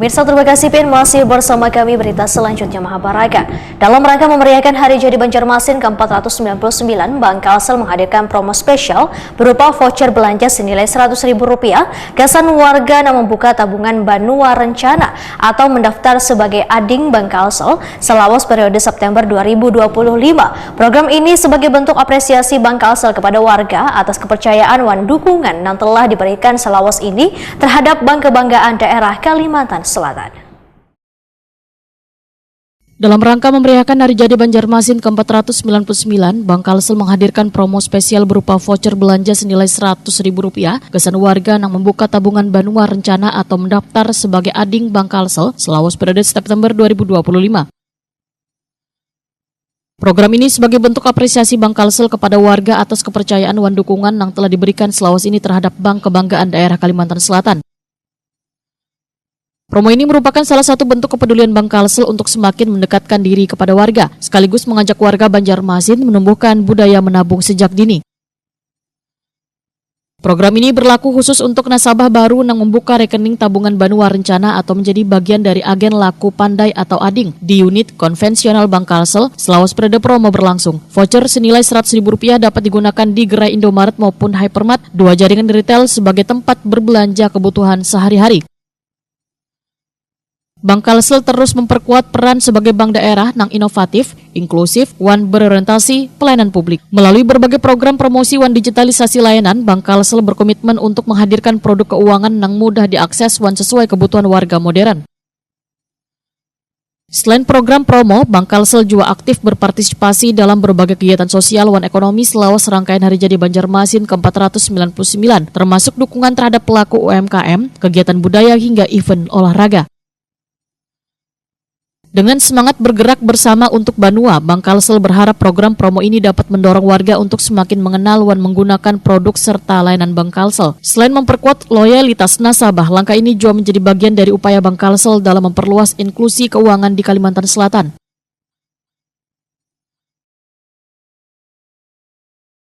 Pemirsa, terima kasih Pin, masih bersama kami berita selanjutnya Mahabharata. Dalam rangka memeriahkan Hari Jadi Banjarmasin ke-499, Bank Kalsel menghadirkan promo spesial berupa voucher belanja senilai Rp100.000, gasan warga yang membuka tabungan Banua Rencana atau mendaftar sebagai ading Bank Kalsel selawas periode September 2025. Program ini sebagai bentuk apresiasi Bank Kalsel kepada warga atas kepercayaan dan dukungan yang telah diberikan selawas ini terhadap Bank Kebanggaan Daerah Kalimantan Selatan. Dalam rangka memeriahkan Hari Jadi Banjarmasin ke-499, Bank Kalsel menghadirkan promo spesial berupa voucher belanja senilai Rp100.000 kesan warga yang membuka tabungan Banua Rencana atau mendaftar sebagai ading Bank Kalsel selawas periode September 2025. Program ini sebagai bentuk apresiasi Bank Kalsel kepada warga atas kepercayaan dan dukungan yang telah diberikan selawas ini terhadap Bank Kebanggaan Daerah Kalimantan Selatan. Promo ini merupakan salah satu bentuk kepedulian Bank Kalsel untuk semakin mendekatkan diri kepada warga, sekaligus mengajak warga Banjarmasin menumbuhkan budaya menabung sejak dini. Program ini berlaku khusus untuk nasabah baru yang membuka rekening tabungan Banua Rencana atau menjadi bagian dari agen laku pandai atau ading di unit konvensional Bank Kalsel selawas periode promo berlangsung. Voucher senilai Rp100.000 dapat digunakan di gerai Indomaret maupun Hypermart, dua jaringan retail sebagai tempat berbelanja kebutuhan sehari-hari. Bank Kalsel terus memperkuat peran sebagai bank daerah yang inovatif, inklusif, dan berorientasi pelayanan publik. Melalui berbagai program promosi dan digitalisasi layanan, Bank Kalsel berkomitmen untuk menghadirkan produk keuangan yang mudah diakses dan sesuai kebutuhan warga modern. Selain program promo, Bank Kalsel juga aktif berpartisipasi dalam berbagai kegiatan sosial dan ekonomi selawas rangkaian Hari Jadi Banjarmasin ke-499, termasuk dukungan terhadap pelaku UMKM, kegiatan budaya hingga event olahraga. Dengan semangat bergerak bersama untuk Banua, Bank Kalsel berharap program promo ini dapat mendorong warga untuk semakin mengenal dan menggunakan produk serta layanan Bank Kalsel. Selain memperkuat loyalitas nasabah, langkah ini juga menjadi bagian dari upaya Bank Kalsel dalam memperluas inklusi keuangan di Kalimantan Selatan.